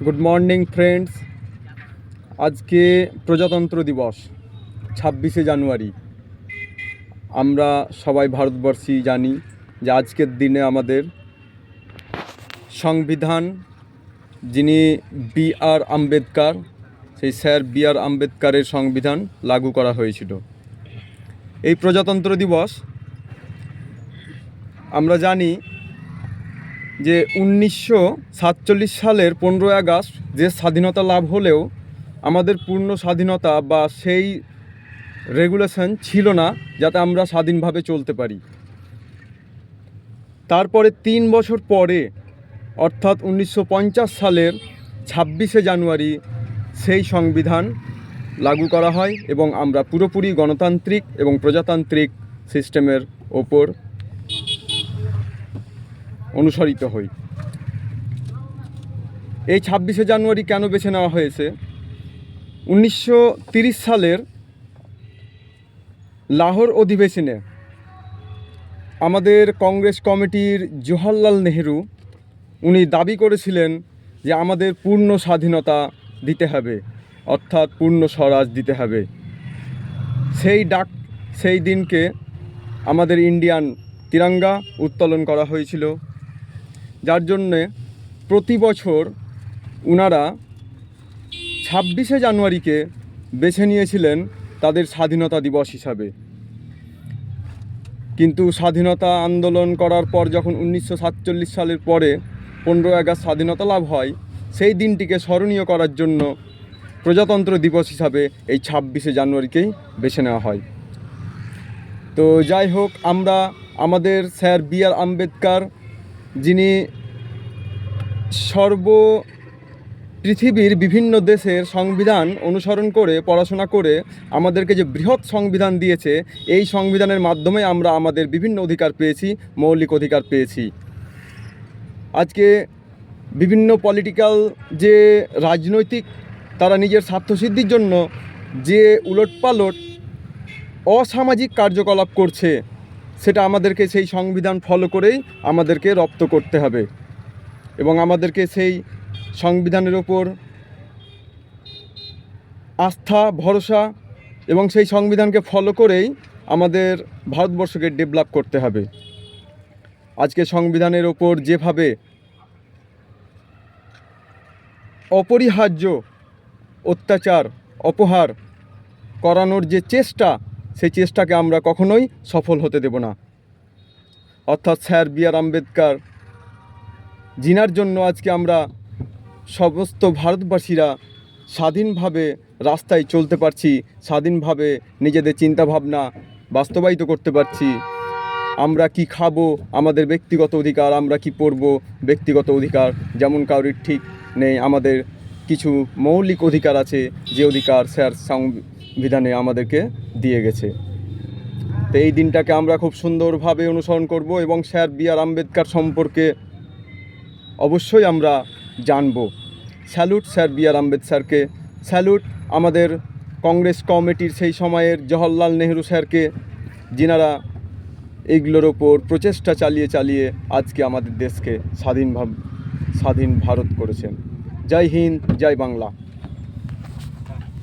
Good morning friends. আজকে প্রজাতন্ত্র দিবস 26শে জানুয়ারি। আমরা সবাই ভারতবর্ষী জানি যে আজকের দিনে আমাদের সংবিধান, যিনি B.R. আম্বেদকর, সেই স্যার B.R. আম্বেদকরের সংবিধান লাগু করা হয়েছিল। এই প্রজাতন্ত্র দিবস আমরা জানি যে 1947 সালের 15ই আগস্ট যে স্বাধীনতা লাভ হলেও আমাদের পূর্ণ স্বাধীনতা বা সেই রেগুলেশন ছিল না যাতে আমরা স্বাধীনভাবে চলতে পারি। তারপরে 3 বছর পরে অর্থাৎ 1950 সালের 26শে জানুয়ারি সেই সংবিধান লাগু করা হয় এবং আমরা পুরোপুরি গণতান্ত্রিক এবং প্রজাতান্ত্রিক সিস্টেমের ওপর অনুসরিত হই। এই 26শে জানুয়ারি কেন বেছে নেওয়া হয়েছে? 1930 সালের লাহোর অধিবেশনে আমাদের কংগ্রেস কমিটির জওহরলাল নেহেরু উনি দাবি করেছিলেন যে আমাদের পূর্ণ স্বাধীনতা দিতে হবে, অর্থাৎ পূর্ণ স্বরাজ দিতে হবে। সেই দিনকে আমাদের ইন্ডিয়ান তিরঙ্গা উত্তোলন করা হয়েছিল, যার জন্যে প্রতি বছর ওনারা 26শে জানুয়ারিকে বেছে নিয়েছিলেন তাদের স্বাধীনতা দিবস হিসাবে। কিন্তু স্বাধীনতা আন্দোলন করার পর যখন 1947 সালের পরে 15ই আগস্ট স্বাধীনতা লাভ হয়, সেই দিনটিকে স্মরণীয় করার জন্য প্রজাতন্ত্র দিবস হিসাবে এই 26শে জানুয়ারিকেই বেছে নেওয়া হয়। তো যাই হোক, আমরা আমাদের স্যার B.R. আম্বেদকর, যিনি পৃথিবীর বিভিন্ন দেশের সংবিধান অনুসরণ করে পড়াশোনা করে আমাদেরকে যে বৃহৎ সংবিধান দিয়েছে, এই সংবিধানের মাধ্যমে আমরা আমাদের বিভিন্ন অধিকার পেয়েছি, মৌলিক অধিকার পেয়েছি। আজকে বিভিন্ন পলিটিক্যাল যে রাজনৈতিক, তারা নিজের স্বার্থসিদ্ধির জন্য যে উলটপালট অসামাজিক কার্যকলাপ করছে, সেটা আমাদেরকে সেই সংবিধান ফলো করেই আমাদেরকে রপ্ত করতে হবে এবং আমাদেরকে সেই সংবিধানের ওপর আস্থা, ভরসা এবং সেই সংবিধানকে ফলো করেই আমাদের ভারতবর্ষকে ডেভেলপ করতে হবে। আজকে সংবিধানের ওপর যেভাবে অপরিহার্য অত্যাচার, অপহার করানোর যে চেষ্টা, সেই চেষ্টাকে আমরা কখনোই সফল হতে দেব না। অর্থাৎ স্যার B.R. আম্বেদকর, যিনার জন্য আজকে আমরা সমস্ত ভারতবাসীরা স্বাধীনভাবে রাস্তায় চলতে পারছি, স্বাধীনভাবে নিজেদের চিন্তাভাবনা বাস্তবায়িত করতে পারছি। আমরা কি খাবো আমাদের ব্যক্তিগত অধিকার, আমরা কি পরবো ব্যক্তিগত অধিকার, যেমন কারোর ঠিক নেই। আমাদের কিছু মৌলিক অধিকার আছে, যে অধিকার স্যার সংবিধানে আমাদেরকে দিয়ে গেছে। তো এই দিনটাকে আমরা খুব সুন্দরভাবে অনুসরণ করব এবং স্যার B.R. আম্বেদকর সম্পর্কে অবশ্যই আমরা জানব। Salute sir B.R. আম্বেদকরকে, স্যালুট আমাদের কংগ্রেস কমিটির সেই সময়ের জওহরলাল নেহেরু স্যারকে, যিনারা এইগুলোর ওপর প্রচেষ্টা চালিয়ে আজকে আমাদের দেশকে স্বাধীন ভারত করেছেন। জয় হিন্দ, জয় বাংলা।